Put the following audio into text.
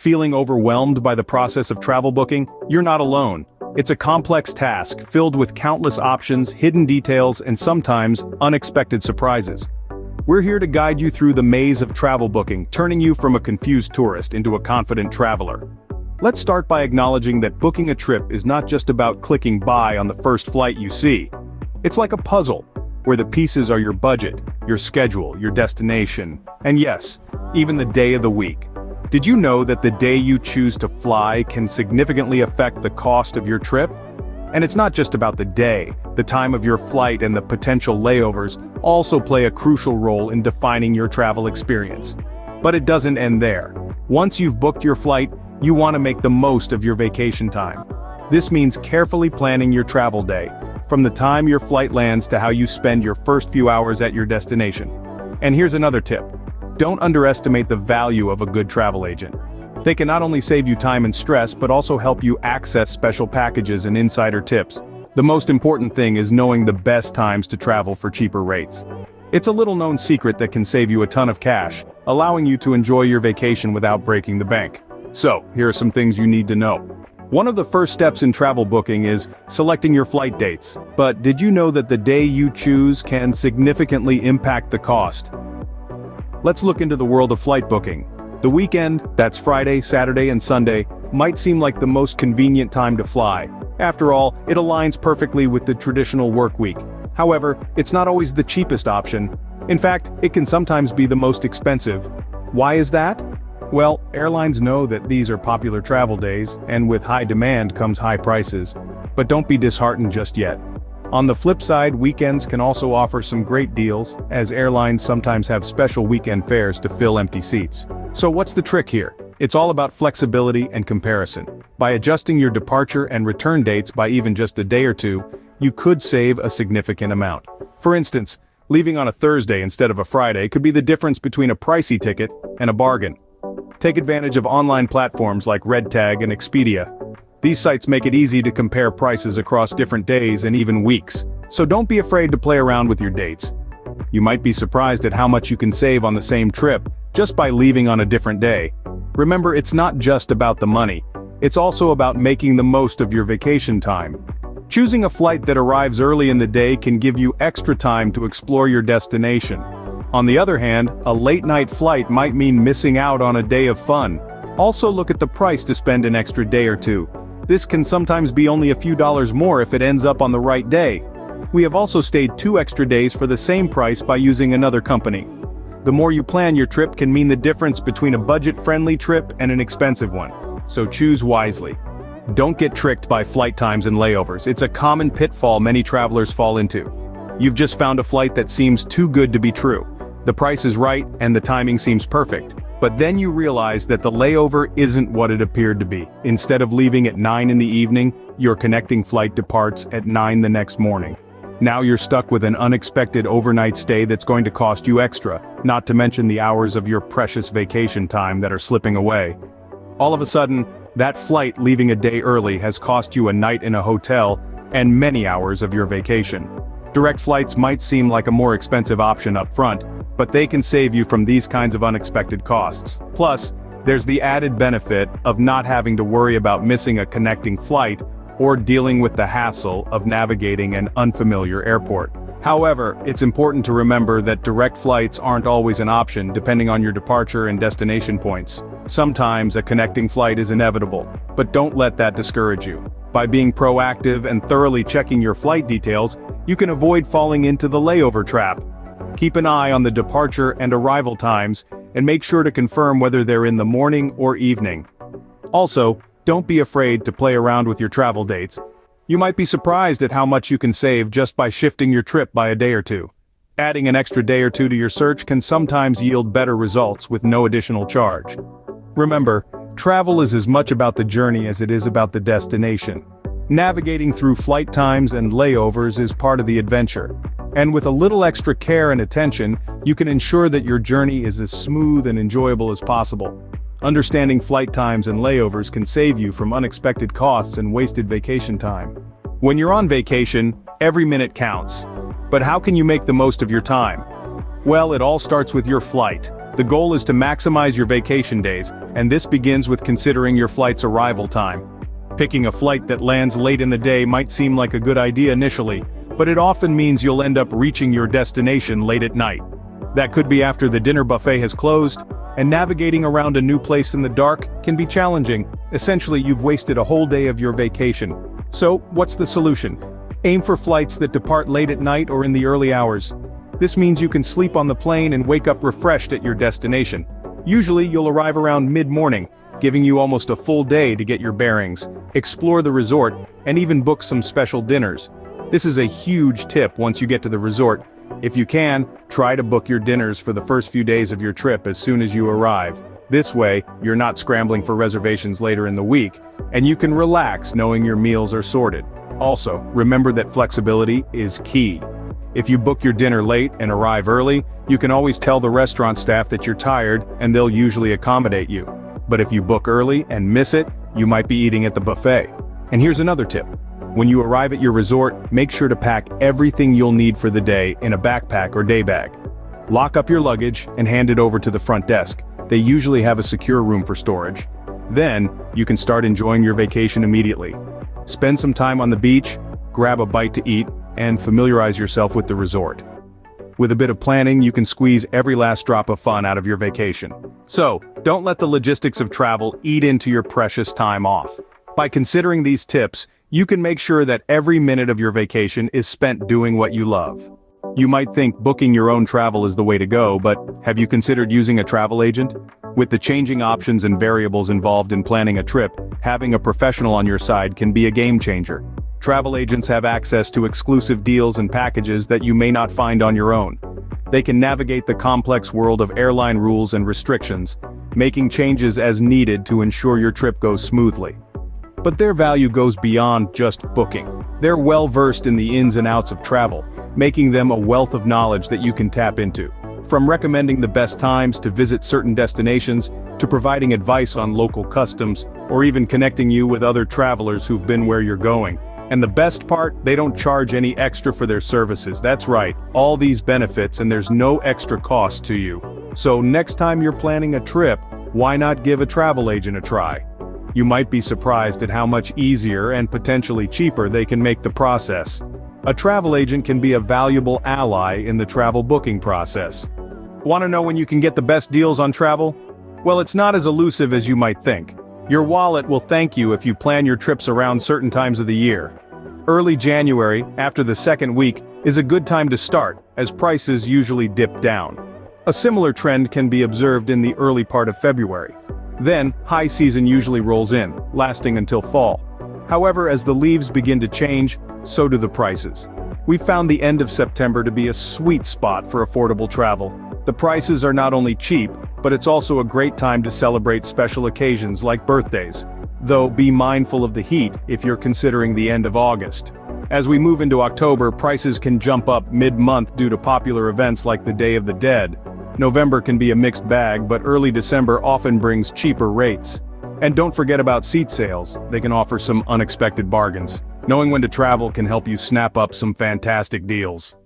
Feeling overwhelmed by the process of travel booking? You're not alone. It's a complex task filled with countless options, hidden details, and sometimes unexpected surprises. We're here to guide you through the maze of travel booking, turning you from a confused tourist into a confident traveler. Let's start by acknowledging that booking a trip is not just about clicking buy on the first flight you see. It's like a puzzle, where the pieces are your budget, your schedule, your destination, and yes, even the day of the week. Did you know that the day you choose to fly can significantly affect the cost of your trip? And it's not just about the day. The time of your flight and the potential layovers also play a crucial role in defining your travel experience. But it doesn't end there. Once you've booked your flight, you want to make the most of your vacation time. This means carefully planning your travel day, from the time your flight lands to how you spend your first few hours at your destination. And here's another tip. Don't underestimate the value of a good travel agent. They can not only save you time and stress but also help you access special packages and insider tips. The most important thing is knowing the best times to travel for cheaper rates. It's a little-known secret that can save you a ton of cash, allowing you to enjoy your vacation without breaking the bank. So, here are some things you need to know. One of the first steps in travel booking is selecting your flight dates. But did you know that the day you choose can significantly impact the cost? Let's look into the world of flight booking. The weekend, that's Friday, Saturday, and Sunday, might seem like the most convenient time to fly. After all, it aligns perfectly with the traditional work week. However, it's not always the cheapest option. In fact, it can sometimes be the most expensive. Why is that? Well, airlines know that these are popular travel days, and with high demand comes high prices. But don't be disheartened just yet. On the flip side, weekends can also offer some great deals, as airlines sometimes have special weekend fares to fill empty seats. So what's the trick here? It's all about flexibility and comparison. By adjusting your departure and return dates by even just a day or two, you could save a significant amount. For instance, leaving on a Thursday instead of a Friday could be the difference between a pricey ticket and a bargain. Take advantage of online platforms like RedTag and Expedia. These sites make it easy to compare prices across different days and even weeks. So don't be afraid to play around with your dates. You might be surprised at how much you can save on the same trip, just by leaving on a different day. Remember, it's not just about the money. It's also about making the most of your vacation time. Choosing a flight that arrives early in the day can give you extra time to explore your destination. On the other hand, a late-night flight might mean missing out on a day of fun. Also look at the price to spend an extra day or two. This can sometimes be only a few dollars more if it ends up on the right day. We have also stayed 2 extra days for the same price by using another company. The more you plan your trip can mean the difference between a budget-friendly trip and an expensive one. So choose wisely. Don't get tricked by flight times and layovers. It's a common pitfall many travelers fall into. You've just found a flight that seems too good to be true. The price is right and the timing seems perfect. But then you realize that the layover isn't what it appeared to be. Instead of leaving at 9 in the evening, your connecting flight departs at 9 the next morning. Now you're stuck with an unexpected overnight stay that's going to cost you extra, not to mention the hours of your precious vacation time that are slipping away. All of a sudden, that flight leaving a day early has cost you a night in a hotel and many hours of your vacation. Direct flights might seem like a more expensive option up front, but they can save you from these kinds of unexpected costs. Plus, there's the added benefit of not having to worry about missing a connecting flight or dealing with the hassle of navigating an unfamiliar airport. However, it's important to remember that direct flights aren't always an option depending on your departure and destination points. Sometimes a connecting flight is inevitable, but don't let that discourage you. By being proactive and thoroughly checking your flight details, you can avoid falling into the layover trap. Keep an eye on the departure and arrival times, and make sure to confirm whether they're in the morning or evening. Also, don't be afraid to play around with your travel dates. You might be surprised at how much you can save just by shifting your trip by a day or two. Adding an extra day or two to your search can sometimes yield better results with no additional charge. Remember, travel is as much about the journey as it is about the destination. Navigating through flight times and layovers is part of the adventure. And with a little extra care and attention, you can ensure that your journey is as smooth and enjoyable as possible. Understanding flight times and layovers can save you from unexpected costs and wasted vacation time. When you're on vacation, every minute counts. But how can you make the most of your time? Well, it all starts with your flight. The goal is to maximize your vacation days, and this begins with considering your flight's arrival time. Picking a flight that lands late in the day might seem like a good idea initially, but it often means you'll end up reaching your destination late at night. That could be after the dinner buffet has closed, and navigating around a new place in the dark can be challenging. Essentially, you've wasted a whole day of your vacation. So, what's the solution? Aim for flights that depart late at night or in the early hours. This means you can sleep on the plane and wake up refreshed at your destination. Usually, you'll arrive around mid-morning, giving you almost a full day to get your bearings, explore the resort, and even book some special dinners. This is a huge tip once you get to the resort. If you can, try to book your dinners for the first few days of your trip as soon as you arrive. This way, you're not scrambling for reservations later in the week, and you can relax knowing your meals are sorted. Also, remember that flexibility is key. If you book your dinner late and arrive early, you can always tell the restaurant staff that you're tired and they'll usually accommodate you. But if you book early and miss it, you might be eating at the buffet. And here's another tip. When you arrive at your resort, make sure to pack everything you'll need for the day in a backpack or day bag. Lock up your luggage and hand it over to the front desk. They usually have a secure room for storage. Then, you can start enjoying your vacation immediately. Spend some time on the beach, grab a bite to eat, and familiarize yourself with the resort. With a bit of planning, you can squeeze every last drop of fun out of your vacation. So, don't let the logistics of travel eat into your precious time off. By considering these tips, you can make sure that every minute of your vacation is spent doing what you love. You might think booking your own travel is the way to go, but have you considered using a travel agent? With the changing options and variables involved in planning a trip, having a professional on your side can be a game changer. Travel agents have access to exclusive deals and packages that you may not find on your own. They can navigate the complex world of airline rules and restrictions, making changes as needed to ensure your trip goes smoothly. But their value goes beyond just booking. They're well-versed in the ins and outs of travel, making them a wealth of knowledge that you can tap into. From recommending the best times to visit certain destinations, to providing advice on local customs, or even connecting you with other travelers who've been where you're going. And the best part, they don't charge any extra for their services. That's right, all these benefits and there's no extra cost to you. So next time you're planning a trip, why not give a travel agent a try? You might be surprised at how much easier and potentially cheaper they can make the process. A travel agent can be a valuable ally in the travel booking process. Want to know when you can get the best deals on travel? Well, it's not as elusive as you might think. Your wallet will thank you if you plan your trips around certain times of the year. Early January, after the second week, is a good time to start, as prices usually dip down. A similar trend can be observed in the early part of February. Then, high season usually rolls in, lasting until fall. However, as the leaves begin to change, so do the prices. We found the end of September to be a sweet spot for affordable travel. The prices are not only cheap, but it's also a great time to celebrate special occasions like birthdays. Though be mindful of the heat if you're considering the end of August. As we move into October, prices can jump up mid-month due to popular events like the Day of the Dead. November can be a mixed bag, but early December often brings cheaper rates. And don't forget about seat sales, they can offer some unexpected bargains. Knowing when to travel can help you snap up some fantastic deals.